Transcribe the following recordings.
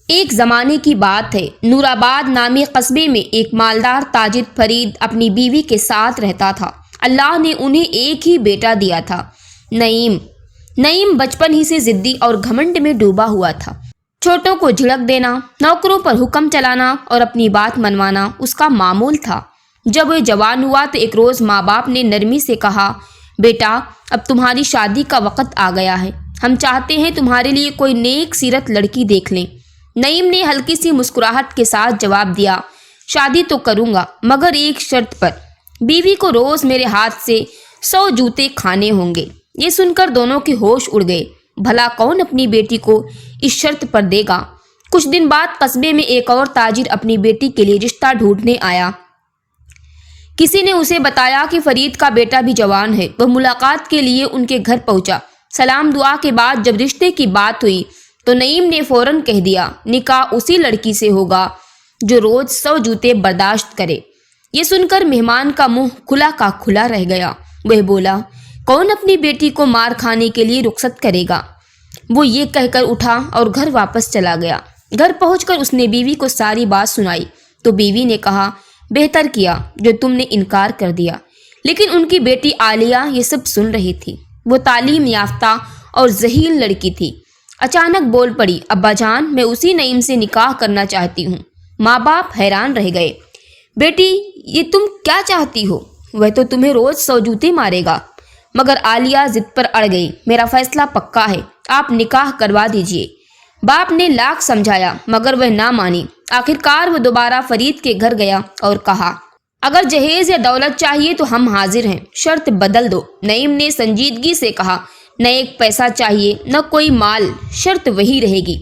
ایک زمانے کی بات ہے، نورآباد نامی قصبے میں ایک مالدار تاجر فرید اپنی بیوی کے ساتھ رہتا تھا۔ اللہ نے انہیں ایک ہی بیٹا دیا تھا، نعیم۔ نعیم بچپن ہی سے ضدی اور گھمنڈ میں ڈوبا ہوا تھا۔ چھوٹوں کو جھڑک دینا، نوکروں پر حکم چلانا اور اپنی بات منوانا اس کا معمول تھا۔ جب وہ جوان ہوا تو ایک روز ماں باپ نے نرمی سے کہا، بیٹا اب تمہاری شادی کا وقت آ گیا ہے، ہم چاہتے ہیں تمہارے لیے کوئی نیک سیرت لڑکی دیکھ لیں۔ نعیم نے ہلکی سی مسکراہٹ کے ساتھ جواب دیا، شادی تو کروں گا مگر ایک شرط پر، بیوی کو روز میرے ہاتھ سے 100 جوتے کھانے ہوں گے۔ یہ سن کر دونوں کے ہوش اڑ گئے، بھلا کون اپنی بیٹی کو اس شرط پر دے گا؟ کچھ دن بعد قصبے میں ایک اور تاجر اپنی بیٹی کے لیے رشتہ ڈھونڈنے آیا۔ کسی نے اسے بتایا کہ فرید کا بیٹا بھی جوان ہے۔ وہ ملاقات کے لیے ان کے گھر پہنچا۔ سلام دعا کے بعد جب رشتے کی بات ہوئی تو نعیم نے فوراً کہہ دیا، نکاح اسی لڑکی سے ہوگا جو روز 100 جوتے برداشت کرے۔ یہ سن کر مہمان کا منہ کھلا کا کھلا رہ گیا۔ وہ بولا، کون اپنی بیٹی کو مار کھانے کے لیے رخصت کرے گا؟ وہ یہ کہہ کر اٹھا اور گھر واپس چلا گیا۔ گھر پہنچ کر اس نے بیوی کو ساری بات سنائی تو بیوی نے کہا، بہتر کیا جو تم نے انکار کر دیا۔ لیکن ان کی بیٹی عالیہ یہ سب سن رہی تھی۔ وہ تعلیم یافتہ اور ذہین لڑکی تھی۔ اچانک بول پڑی، ابا جان میں اسی نعیم سے نکاح کرنا چاہتی ہوں۔ ماں باپ حیران رہ گئے۔ بیٹی یہ تم کیا چاہتی ہو؟ وہ تو تمہیں روز 100 جوتے مارے گا۔ مگر عالیہ ضد پر اڑ گئی، میرا فیصلہ پکا ہے، آپ نکاح کروا دیجئے۔ باپ نے لاکھ سمجھایا مگر وہ نہ مانی۔ آخرکار وہ دوبارہ فرید کے گھر گیا اور کہا، اگر جہیز یا دولت چاہیے تو ہم حاضر ہیں، شرط بدل دو۔ نعیم نے سنجیدگی سے کہا، نہ ایک پیسہ چاہیے نہ کوئی مال، شرط وہی رہے گی۔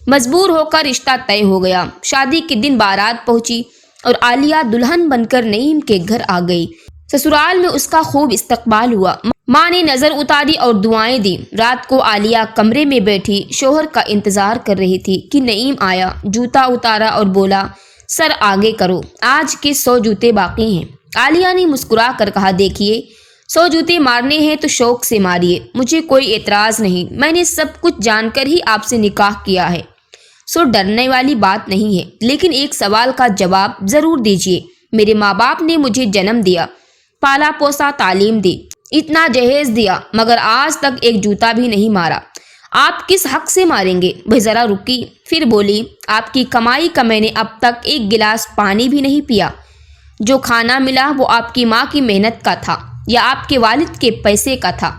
مجبور ہو کر رشتہ طے ہو گیا۔ شادی کے دن بارات پہنچی اور عالیہ دلہن بن کر نعیم کے گھر آ گئی۔ سسرال میں اس کا خوب استقبال ہوا۔ ماں نے نظر اتاری اور دعائیں دی۔ رات کو عالیہ کمرے میں بیٹھی شوہر کا انتظار کر رہی تھی کہ نعیم آیا، جوتا اتارا اور بولا، سر آگے کرو، آج کے 100 جوتے باقی ہیں۔ عالیہ نے مسکرا کر کہا، دیکھیے 100 جوتے مارنے ہیں تو شوق سے ماریے، مجھے کوئی اعتراض نہیں، میں نے سب کچھ جان کر ہی آپ سے نکاح کیا ہے، سو ڈرنے والی بات نہیں ہے۔ لیکن ایک سوال کا جواب ضرور دیجیے، میرے ماں باپ نے مجھے جنم دیا، پالا پوسا، تعلیم دی، اتنا جہیز دیا، مگر آج تک ایک جوتا بھی نہیں مارا، آپ کس حق سے ماریں گے؟ وہ ذرا رکی، پھر بولی، آپ کی کمائی کا میں نے اب تک ایک گلاس پانی بھی نہیں پیا، جو کھانا ملا وہ آپ کی ماں کی محنت کا تھا یا آپ کے والد کے پیسے کا تھا۔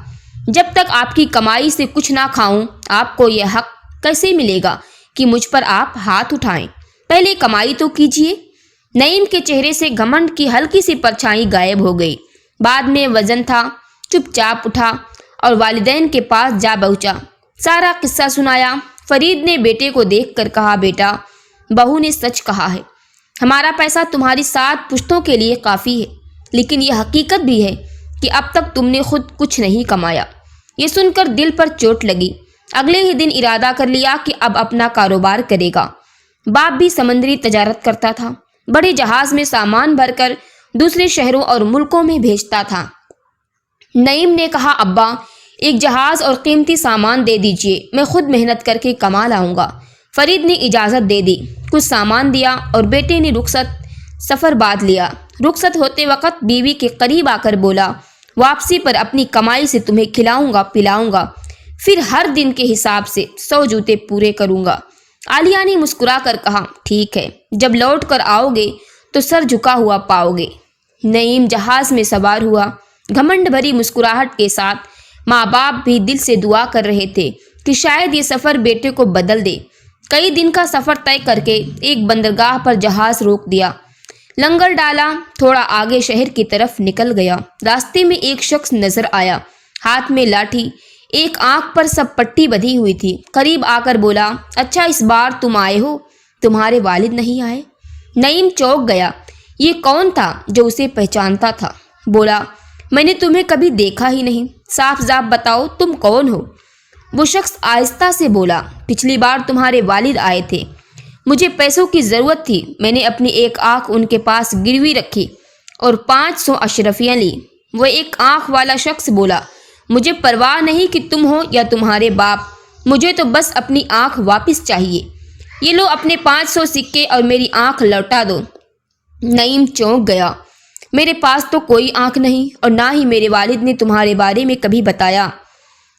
جب تک آپ کی کمائی سے کچھ نہ کھاؤں آپ کو یہ حق کیسے ملے گا کہ مجھ پر آپ ہاتھ اٹھائیں؟ پہلے کمائی تو کیجیے۔ نعیم کے چہرے سے گھمنڈ کی ہلکی سی پرچھائی غائب ہو گئی۔ بعد میں وزن تھا، چپ چاپ اٹھا اور والدین کے پاس جا پہنچا۔ سارا قصہ سنایا۔ فرید نے بیٹے کو دیکھ کر کہا، بیٹا بہو نے سچ کہا ہے، ہمارا پیسہ تمہاری 7 پشتوں کے لیے کافی ہے، لیکن یہ حقیقت بھی ہے کہ اب تک تم نے خود کچھ نہیں کمایا۔ یہ سن کر دل پر چوٹ لگی۔ اگلے ہی دن ارادہ کر لیا کہ اب اپنا کاروبار کرے گا۔ باپ بھی سمندری تجارت کرتا تھا، بڑے جہاز میں سامان بھر کر دوسرے شہروں اور ملکوں میں بھیجتا تھا۔ نعیم نے کہا، ابا ایک جہاز اور قیمتی سامان دے دیجئے، میں خود محنت کر کے کما لاؤں گا۔ فرید نے اجازت دے دی، کچھ سامان دیا اور بیٹے نے سفر بعد لیا۔ رخصت ہوتے وقت بیوی کے قریب آ کر بولا، واپسی پر اپنی کمائی سے تمہیں کھلاؤں گا پلاؤں گا، پھر ہر دن کے حساب سے 100 جوتے پورے کروں گا۔ عالیہ نے مسکرا کر کہا، ٹھیک ہے، جب لوٹ کر آؤ گے تو سر جھکا ہوا پاؤ گے۔ نعیم جہاز میں سوار ہوا۔ گھمنڈ بھری مسکراہٹ کے ساتھ ماں باپ بھی دل سے دعا کر رہے تھے کہ شاید یہ سفر بیٹے کو بدل دے۔ کئی دن کا سفر طے کر کے ایک بندرگاہ پر جہاز روک دیا، لنگر ڈالا، تھوڑا آگے شہر کی طرف نکل گیا۔ راستے میں ایک شخص نظر آیا، ہاتھ میں لاٹھی، ایک آنکھ پر سب پٹی بندھی ہوئی تھی۔ قریب آ کر بولا، اچھا اس بار تم آئے ہو، تمہارے والد نہیں آئے؟ نعیم چونک گیا۔ یہ کون تھا جو اسے پہچانتا تھا؟ بولا، میں نے تمہیں کبھی دیکھا ہی نہیں، صاف صاف بتاؤ تم کون ہو؟ وہ شخص آہستہ سے بولا، پچھلی بار تمہارے والد آئے تھے، مجھے پیسوں کی ضرورت تھی، میں نے اپنی ایک آنکھ ان کے پاس گروی رکھی اور 500 اشرفیاں لی۔ وہ ایک آنکھ والا شخص بولا، مجھے پرواہ نہیں کہ تم ہو یا تمہارے باپ، مجھے تو بس اپنی آنکھ واپس چاہیے۔ یہ لو اپنے 500 سکے اور میری آنکھ لوٹا دو۔ نعیم چونک گیا۔ میرے پاس تو کوئی آنکھ نہیں اور نہ ہی میرے والد نے تمہارے بارے میں کبھی بتایا۔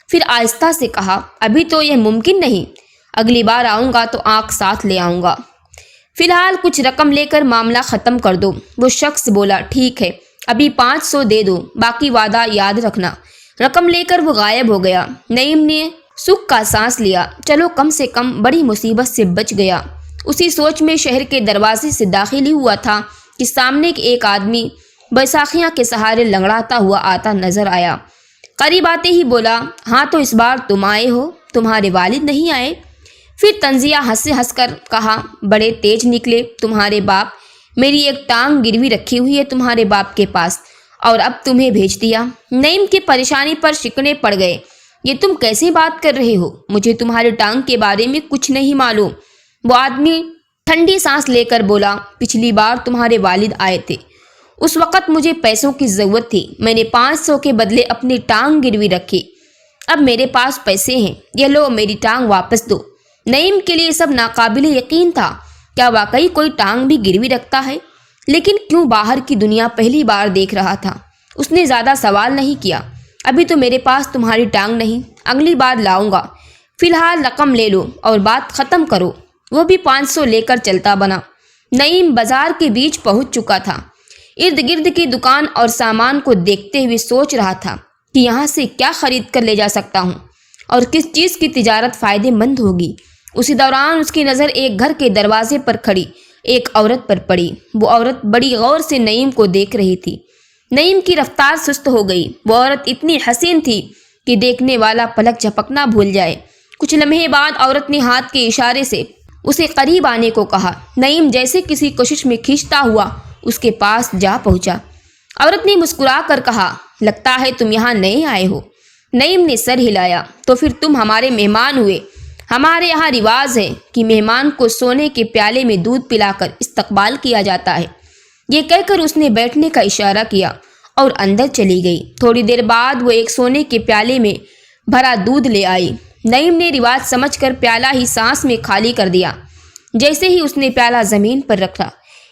پھر آہستہ سے کہا، ابھی تو یہ ممکن نہیں، اگلی بار آؤں گا تو آنکھ ساتھ لے آؤں گا۔ فی الحال کچھ رقم لے کر معاملہ ختم کر دو۔ وہ شخص بولا، ٹھیک ہے، ابھی 500 دے دو، باقی وعدہ یاد رکھنا۔ رقم لے کر وہ غائب ہو گیا۔ نعیم نے سکھ کا سانس لیا، چلو کم سے کم بڑی مصیبت سے بچ گیا۔ اسی سوچ میں شہر کے دروازے سے داخل ہی ہوا تھا کہ سامنے ایک آدمی بیساکھیاں کے سہارے لنگڑاتا ہوا آتا نظر آیا۔ قریب آتے ہی بولا، ہاں تو اس بار تم آئے ہو، تمہارے والد نہیں آئے؟ پھر تنزیہ ہنس کر کہا، بڑے تیز نکلے تمہارے باپ، میری ایک ٹانگ گروی رکھی ہوئی ہے تمہارے باپ کے پاس اور اب تمہیں بھیج دیا۔ نعیم کی پریشانی پر شکنے پڑ گئے۔ یہ تم کیسے بات کر رہے ہو؟ مجھے تمہاری ٹانگ کے بارے میں کچھ نہیں معلوم۔ وہ آدمی ٹھنڈی سانس لے کر بولا، پچھلی بار تمہارے والد آئے تھے، اس وقت مجھے پیسوں کی ضرورت تھی، میں نے 500 کے بدلے اپنی ٹانگ گروی رکھی، اب میرے پاس پیسے ہیں، یہ لو میری ٹانگ واپس دو۔ نعیم کے لیے سب ناقابل یقین تھا، کیا واقعی کوئی ٹانگ بھی گروی رکھتا ہے؟ لیکن کیوں باہر کی دنیا پہلی بار دیکھ رہا تھا۔ اس نے زیادہ سوال نہیں کیا، ابھی تو میرے پاس تمہاری ٹانگ نہیں، اگلی بار لاؤں گا، فی الحال رقم لے لو اور بات ختم کرو۔ وہ بھی 500 لے کر چلتا بنا۔ نعیم بازار کے بیچ پہنچ چکا تھا۔ ارد گرد کی دکان اور سامان کو دیکھتے ہوئے سوچ رہا تھا کہ یہاں سے کیا خرید کر لے جا سکتا ہوں اور کس چیز کی تجارت فائدے مند ہوگی۔ اسی دوران اس کی نظر ایک گھر کے دروازے پر کھڑی ایک عورت پر پڑی۔ وہ عورت بڑی غور سے نعیم کو دیکھ رہی تھی۔ نعیم کی رفتار سست ہو گئی۔ وہ عورت اتنی حسین تھی کہ دیکھنے والا پلک جھپکنا بھول جائے۔ کچھ لمحے بعد عورت نے ہاتھ کے اشارے سے اسے قریب آنے کو کہا۔ نعیم جیسے کسی کوشش میں کھینچتا ہوا اس کے پاس جا پہنچا۔ عورت نے مسکرا کر کہا، لگتا ہے تم یہاں نئے آئے ہو۔ نعیم نے سر ہلایا، تو پھر تم ہمارے مہمان ہوئے۔ ہمارے یہاں رواج ہے کہ مہمان کو سونے کے پیالے میں دودھ پلا کر استقبال کیا جاتا ہے۔ یہ کہہ کر اس نے بیٹھنے کا اشارہ کیا اور اندر چلی گئی۔ تھوڑی دیر بعد وہ ایک سونے کے پیالے میں بھرا دودھ لے آئی۔ نعیم نے رواج سمجھ کر پیالہ ہی سانس میں خالی کر دیا۔ جیسے ہی اس نے پیالہ زمین پر رکھا،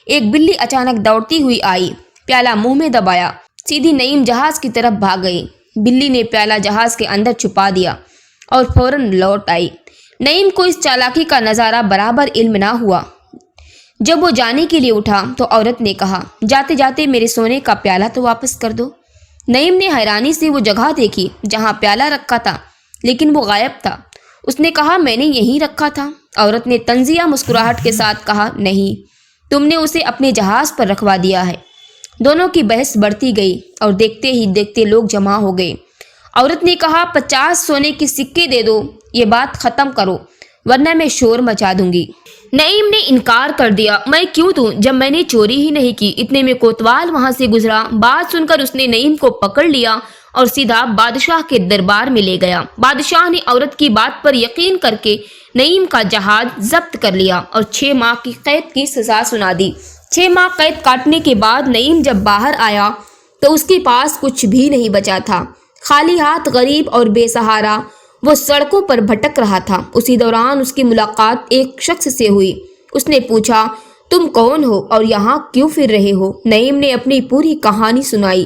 ایک بلی اچانک دوڑتی ہوئی آئی، پیالہ منہ میں دبایا، سیدھی نعیم جہاز کی طرف بھاگ گئی۔ بلی نے پیالہ جہاز کے اندر چھپا دیا اور فوراً لوٹ آئی۔ نعیم کو اس چالاکی کا نظارہ برابر علم نہ ہوا۔ جب وہ جانے کے لیے اٹھا تو عورت نے کہا، جاتے جاتے میرے سونے کا پیالہ تو واپس کر دو۔ نعیم نے حیرانی سے وہ جگہ دیکھی جہاں پیالہ رکھا تھا، لیکن وہ غائب تھا۔ اس نے کہا، میں نے یہیں رکھا تھا۔ عورت نے طنزیہ مسکراہٹ کے ساتھ کہا، نہیں، تم نے اسے اپنے جہاز پر رکھوا دیا ہے۔ دونوں کی بحث بڑھتی گئی اور دیکھتے ہی دیکھتے لوگ جمع ہو گئے۔ عورت نے کہا، 50 سونے کے سکے دے دو، یہ بات ختم کرو ورنہ میں شور مچا دوں گی۔ نعیم نے انکار کر دیا، میں کیوں دوں جب میں نے چوری ہی نہیں کی۔ اتنے میں کوتوال وہاں سے گزرا۔ بات سن کر اس نے نعیم کو پکڑ لیا اور سیدھا بادشاہ کے دربار میں لے گیا۔ بادشاہ نے عورت کی بات پر یقین کر کے نعیم کا جہاز ضبط کر لیا اور 6 ماہ کی قید کی سزا سنا دی۔ 6 ماہ قید کاٹنے کے بعد نعیم جب باہر آیا تو اس کے پاس کچھ بھی نہیں بچا تھا۔ خالی ہاتھ، غریب اور بے سہارا، وہ سڑکوں پر بھٹک رہا تھا۔ اسی دوران اس کی ملاقات ایک شخص سے ہوئی۔ اس نے پوچھا، تم کون ہو اور یہاں کیوں پھر رہے ہو؟ نعیم نے اپنی پوری کہانی سنائی۔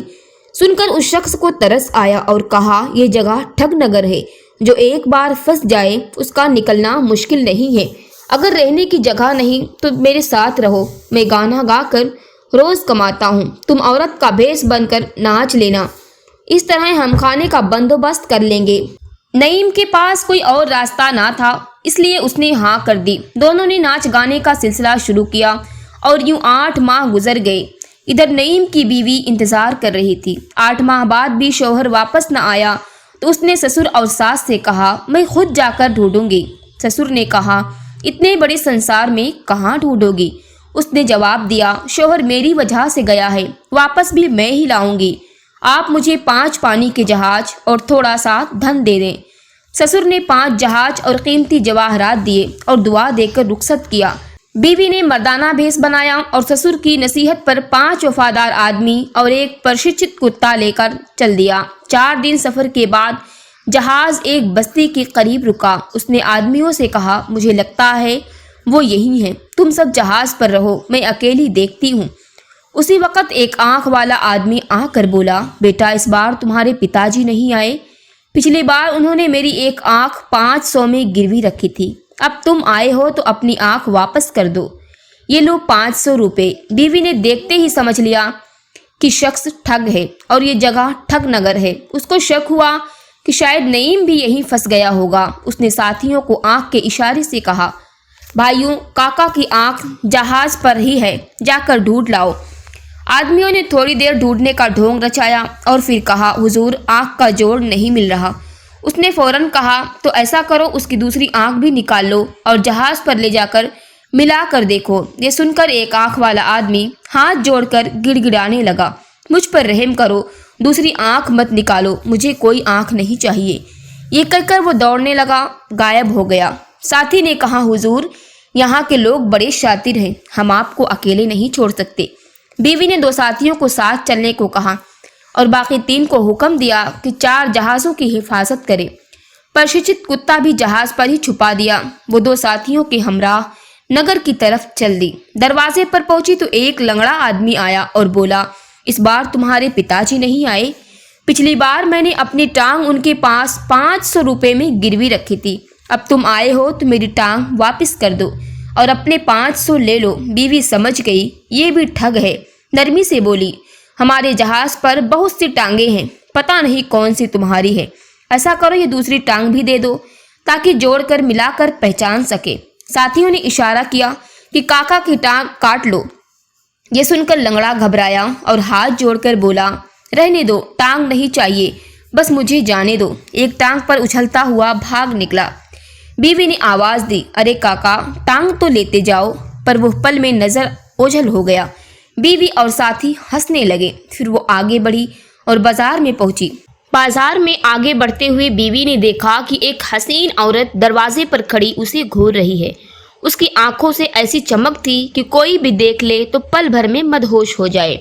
سن کر اس شخص کو ترس آیا اور کہا، یہ جگہ ٹھگ نگر ہے، جو ایک بار پھنس جائے اس کا نکلنا مشکل نہیں ہے۔ اگر رہنے کی جگہ نہیں تو میرے ساتھ رہو، میں گانا گا کر روز کماتا ہوں، تم عورت کا بھیس بن کر ناچ لینا، اس طرح ہم کھانے کا بندوبست کر لیں گے۔ نعیم کے پاس کوئی اور راستہ نہ تھا، اس لیے اس نے ہاں کر دی۔ دونوں نے ناچ گانے کا سلسلہ شروع کیا اور یوں 8 ماہ گزر گئے۔ ادھر نعیم کی بیوی انتظار کر رہی تھی۔ 8 ماہ بعد بھی شوہر واپس نہ آیا تو اس نے سسر اور ساس سے کہا، میں خود جا کر ڈھونڈوں گی۔ سسر نے کہا، اتنے بڑے سنسار میں کہاں ڈھونڈو گی؟ اس نے جواب دیا، شوہر میری وجہ سے گیا ہے، واپس بھی میں ہی لاؤں گی، آپ مجھے 5 پانی کے جہاز اور تھوڑا سا دھن دے دیں۔ سسر نے 5 جہاز اور قیمتی جواہرات دیے اور دعا دے کر رخصت کیا۔ بیوی نے مردانہ بھیس بنایا اور سسر کی نصیحت پر 5 وفادار آدمی اور ایک پرشچت کتا لے کر چل دیا۔ 4 دن سفر کے بعد جہاز ایک بستی کے قریب رکا۔ اس نے آدمیوں سے کہا، مجھے لگتا ہے وہ یہی ہیں، تم سب جہاز پر رہو، میں اکیلی دیکھتی ہوں۔ اسی وقت ایک آنکھ والا آدمی آ کر بولا، بیٹا اس بار تمہارے پتا جی نہیں آئے؟ پچھلی بار انہوں نے میری ایک آنکھ 500 میں گروی رکھی تھی، اب تم آئے ہو تو اپنی آنکھ واپس کر دو، یہ لو 500 روپے۔ بیوی نے دیکھتے ہی سمجھ لیا کہ شخص ٹھگ ہے اور یہ جگہ ٹھگ نگر ہے۔ اس کو شک ہوا کہ شاید نعیم بھی یہیں پھنس گیا ہوگا۔ اس نے ساتھیوں کو آنکھ کے اشارے سے کہا، بھائیوں کاکا کی آنکھ جہاز پر ہی ہے، جا کر ڈھونڈ لاؤ۔ آدمیوں نے تھوڑی دیر ڈھونڈنے کا ڈھونگ رچایا اور پھر کہا، حضور آنکھ کا جوڑ نہیں مل رہا۔ اس نے فوراً کہا، تو ایسا کرو اس کی دوسری آنکھ بھی نکال لو اور جہاز پر لے جا کر ملا کر دیکھو۔ یہ سن کر ایک آنکھ والا آدمی ہاتھ جوڑ کر گڑ گڑانے لگا، مجھ پر رحم کرو، دوسری آنکھ مت نکالو، مجھے کوئی آنکھ نہیں چاہیے۔ یہ کہہ کر وہ دوڑنے لگا، غائب ہو گیا۔ ساتھی نے کہا، حضور یہاں کے لوگ بڑے شاطر ہیں، ہم آپ کو اکیلے نہیں چھوڑ سکتے۔ بیوی نے 2 ساتھیوں کو ساتھ چلنے کو کہا اور باقی 3 کو حکم دیا کہ 4 جہازوں کی حفاظت کرے۔ پرشچت کتا بھی جہاز پر ہی چھپا دیا۔ وہ 2 ساتھیوں کے ہمراہ نگر کی طرف چل دی۔ دروازے پر پہنچی تو ایک لنگڑا آدمی آیا اور بولا، اس بار تمہارے پتا جی نہیں آئے؟ پچھلی بار میں نے اپنی ٹانگ ان کے پاس 500 روپے میں گروی رکھی تھی، اب تم آئے ہو تو میری ٹانگ واپس کر دو اور اپنے 500 لے لو۔ بیوی سمجھ گئی یہ بھی ٹھگ ہے، نرمی سے بولی، ہمارے جہاز پر بہت سی ٹانگیں ہیں، پتہ نہیں کون سی تمہاری ہے، ایسا کرو یہ دوسری ٹانگ بھی دے دو تاکہ جوڑ کر ملا کر پہچان سکے۔ ساتھیوں نے اشارہ کیا کہ کاکا کی ٹانگ کاٹ لو۔ یہ سن کر لنگڑا گھبرایا اور ہاتھ جوڑ کر بولا، رہنے دو، ٹانگ نہیں چاہیے، بس مجھے جانے دو۔ ایک ٹانگ پر اچھلتا ہوا بھاگ نکلا۔ بیوی نے آواز دی، ارے کاکا ٹانگ تو لیتے جاؤ، پر وہ پل میں نظر اوجھل ہو گیا۔ بیوی اور ساتھی ہنسنے لگے۔ پھر وہ آگے بڑھی اور بازار میں پہنچی۔ بازار میں آگے بڑھتے ہوئے بیوی نے دیکھا کہ ایک حسین عورت دروازے پر کھڑی اسے گھور رہی ہے۔ اس کی آنکھوں سے ایسی چمک تھی کہ کوئی بھی دیکھ لے تو پل بھر میں مدہوش ہو جائے۔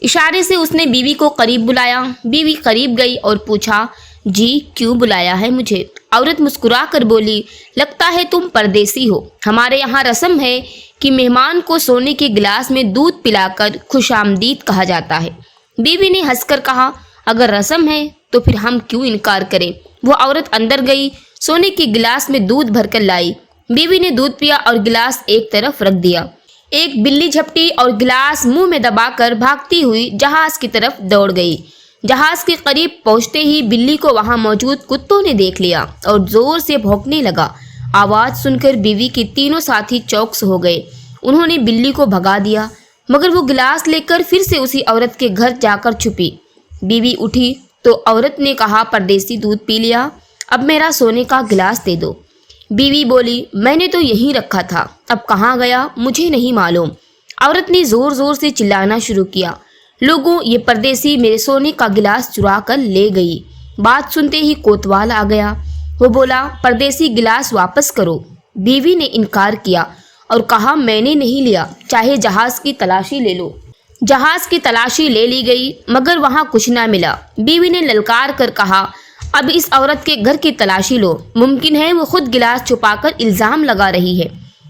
اشارے سے اس نے بیوی کو قریب بلایا۔ بیوی قریب گئی اور پوچھا، جی کیوں بلایا ہے مجھے؟ عورت مسکرا کر بولی، لگتا ہے تم پردیسی ہو، ہمارے یہاں رسم ہے کہ مہمان کو سونے کے گلاس میں دودھ پلا کر خوش آمدید کہا جاتا ہے۔ بیوی نے ہنس کر کہا، اگر رسم ہے تو پھر ہم کیوں انکار کریں۔ وہ عورت اندر گئی، سونے کے گلاس میں دودھ بھر کر لائی۔ بیوی نے دودھ پیا اور گلاس ایک طرف رکھ دیا۔ ایک بلی جھپٹی اور گلاس منہ میں دبا کر بھاگتی ہوئی جہاز کی طرف دوڑ گئی۔ جہاز کے قریب پہنچتے ہی بلی کو وہاں موجود کتوں نے دیکھ لیا اور زور سے بھونکنے لگا۔ آواز سن کر بیوی کے تینوں ساتھی چوکس ہو گئے۔ انہوں نے بلی کو بھگا دیا، مگر وہ گلاس لے کر پھر سے اسی عورت کے گھر جا کر چھپی۔ بیوی اٹھی تو عورت نے کہا، پردیسی دودھ پی لیا، اب میرا سونے کا گلاس دے دو۔ بیوی بولی، میں نے تو یہیں رکھا تھا، اب کہاں گیا مجھے نہیں معلوم۔ عورت نے زور زور سے چلانا شروع کیا، لوگوں یہ پردیسی میرے سونے کا گلاس چرا کر لے گئی۔ بات سنتے ہی کوتوال آ گیا۔ وہ بولا، پردیسی گلاس واپس کرو۔ بیوی نے انکار کیا اور کہا، میں نے نہیں لیا، چاہے جہاز کی تلاشی لے لو۔ جہاز کی تلاشی لے لی گئی مگر وہاں کچھ نہ ملا۔ بیوی نے للکار کر کہا، اب اس عورت کے گھر کی تلاشی لو، ممکن ہے وہ خود گلاس چھپا کر الزام لگا رہی ہے۔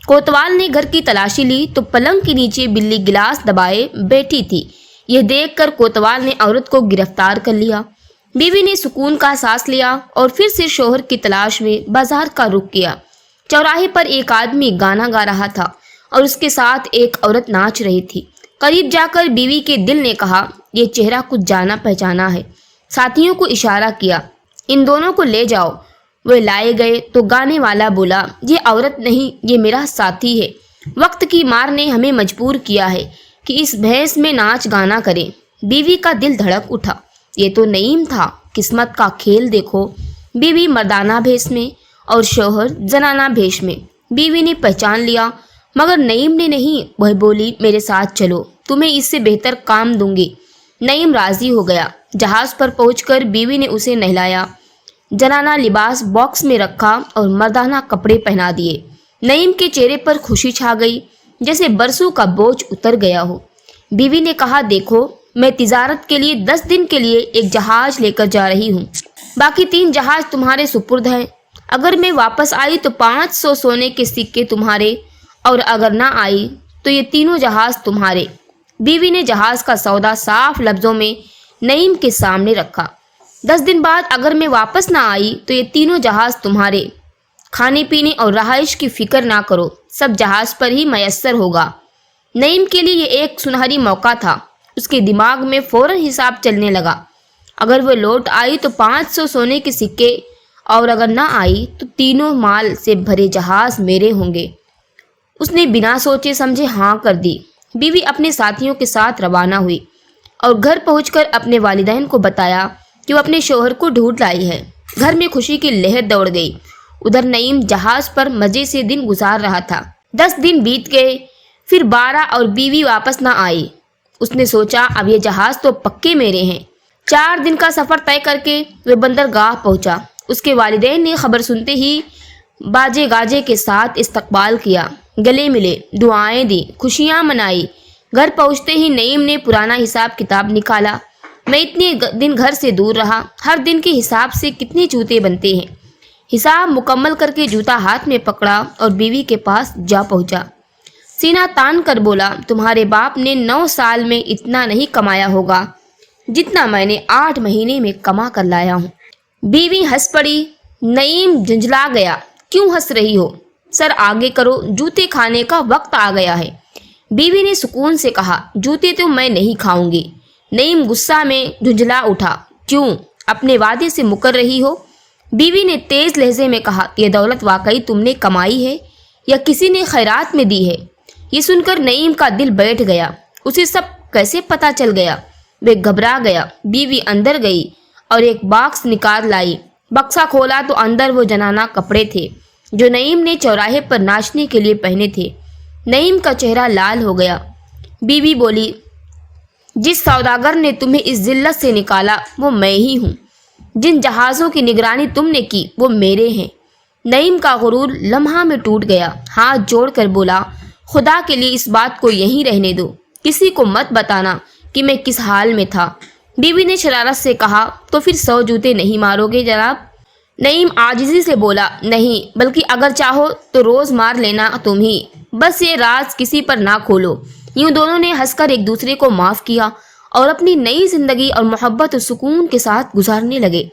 کوتوال نے گھر کی تلاشی لی تو پلنگ کے نیچے بلی گلاس دبائے بیٹھی تھی۔ یہ دیکھ کر کوتوال نے عورت کو گرفتار کر لیا۔ بیوی نے سکون کا سانس لیا اور پھر سے شوہر کی تلاش میں بازار کا رخ کیا۔ چوراہے پر ایک آدمی گانا گا رہا تھا اور اس کے ساتھ ایک عورت ناچ رہی تھی۔ قریب جا کر بیوی کے دل نے کہا، یہ چہرہ کچھ جانا پہچانا ہے۔ ساتھیوں کو اشارہ کیا، ان دونوں کو لے جاؤ۔ وہ لائے گئے تو گانے والا بولا، یہ عورت نہیں، یہ میرا ساتھی ہے، وقت کی مار نے ہمیں مجبور کیا ہے کہ اس بھیس میں ناچ گانا کریں۔ بیوی کا دل دھڑک اٹھا، یہ تو نعیم تھا، قسمت کا کھیل دیکھو۔ بیوی مردانہ بھیس میں اور شوہر زنانہ بھیس میں۔ بیوی نے پہچان لیا مگر نعیم نے نہیں۔ وہ بولی، میرے ساتھ چلو، تمہیں اس سے بہتر کام دوں گی۔ نعیم راضی ہو گیا۔ جہاز پر پہنچ کر بیوی نے اسے نہلایا، جنانہ لباس باکس میں رکھا اور مردانہ کپڑے پہنا دیے۔ نعیم کے چہرے پر خوشی چھا گئی، جیسے برسوں کا بوجھ اتر گیا ہو۔ بیوی نے کہا، دیکھو میں تجارت کے لیے 10 دن کے لیے ایک جہاز لے کر جا رہی ہوں، باقی 3 جہاز تمہارے سپرد ہیں۔ اگر میں واپس آئی تو 500 سونے کے سکے تمہارے اور اگر نہ آئی تو یہ تینوں جہاز تمہارے۔ بیوی نے جہاز کا سودا صاف لفظوں میں نعیم کے سامنے رکھا۔ 10 دن بعد اگر میں واپس نہ آئی تو یہ تینوں جہاز تمہارے۔ کھانے پینے اور رہائش کی فکر نہ کرو، سب جہاز پر ہی میسر ہوگا۔ نعیم کے لیے یہ ایک سنہری موقع تھا۔ اس کے دماغ میں فوراً حساب چلنے لگا۔ اگر وہ لوٹ آئی تو 500 سونے کے سکے، اور اگر نہ آئی تو تینوں مال سے بھرے جہاز میرے ہوں گے۔ اس نے بنا سوچے سمجھے ہاں کر دی۔ بیوی اپنے ساتھیوں کے ساتھ روانہ ہوئی اور گھر پہنچ کر اپنے والدین کو بتایا کہ وہ اپنے شوہر کو ڈھونڈ لائی ہے۔ گھر میں خوشی کی لہر دوڑ گئی۔ ادھر نعیم جہاز پر مزے سے دن گزار رہا تھا۔ 10 دن بیت گئے، پھر 12 اور بیوی واپس نہ آئی۔ اس نے سوچا اب یہ جہاز تو پکے میرے ہیں۔ 4 دن کا سفر طے کر کے وہ بندرگاہ پہنچا۔ اس کے والدین نے خبر سنتے ہی باجے گاجے کے ساتھ استقبال کیا، گلے ملے، دعائیں دی، خوشیاں منائی۔ گھر پہنچتے ہی نعیم نے پرانا حساب کتاب نکالا۔ میں اتنے دن گھر سے دور رہا، ہر دن کے حساب سے کتنے جوتے بنتے ہیں۔ حساب مکمل کر کے جوتا ہاتھ میں پکڑا اور بیوی کے پاس جا پہنچا۔ سینہ تان کر بولا تمہارے باپ نے 9 سال میں اتنا نہیں کمایا ہوگا جتنا میں نے 8 مہینے میں کما کر لایا ہوں۔ بیوی ہنس پڑی۔ نعیم جھنجھلا گیا۔ کیوں ہنس رہی ہو؟ سر آگے کرو، جوتے کھانے کا وقت آ گیا ہے۔ بیوی نے سکون سے کہا جوتے تو میں نہیں کھاؤں گی۔ نعیم غصہ میں جھنجھلا اٹھا۔ کیوں؟ اپنے وعدے سے مکر رہی ہو؟ بیوی نے تیز لہجے میں کہا یہ دولت واقعی تم نے کمائی ہے یا کسی نے خیرات میں دی ہے؟ یہ سن کر نعیم کا دل بیٹھ گیا۔ اسے سب کیسے پتہ چل گیا؟ وہ گھبرا گیا۔ بیوی اندر گئی اور ایک باکس نکال لائی۔ بکسا کھولا تو اندر وہ جنانہ کپڑے تھے جو نعیم نے چوراہے پر ناچنے کے لیے پہنے تھے۔ نعیم کا چہرہ لال ہو گیا۔ بیوی بولی جس سوداگر نے تمہیں اس ذلت سے نکالا وہ میں ہی ہوں۔ جن جہازوں کی نگرانی تم نے کی وہ میرے ہیں۔ نعیم کا غرور لمحہ میں ٹوٹ گیا۔ ہاتھ جوڑ کر بولا خدا کے لیے اس بات کو یہیں رہنے دو، کسی کو مت بتانا کہ میں کس حال میں تھا۔ بیوی نے شرارت سے کہا تو پھر 100 جوتے نہیں مارو گے جناب؟ نعیم عاجزی سے بولا نہیں، بلکہ اگر چاہو تو روز مار لینا تم ہی، بس یہ راز کسی پر نہ کھولو۔ یوں دونوں نے ہنس کر ایک دوسرے کو معاف کیا اور اپنی نئی زندگی اور محبت اور سکون کے ساتھ گزارنے لگے۔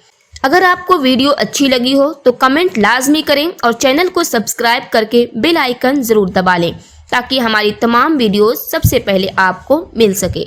اگر آپ کو ویڈیو اچھی لگی ہو تو کمنٹ لازمی کریں اور چینل کو سبسکرائب کر کے بیل آئیکن ضرور دبا لیں تاکہ ہماری تمام ویڈیوز سب سے پہلے آپ کو مل سکے۔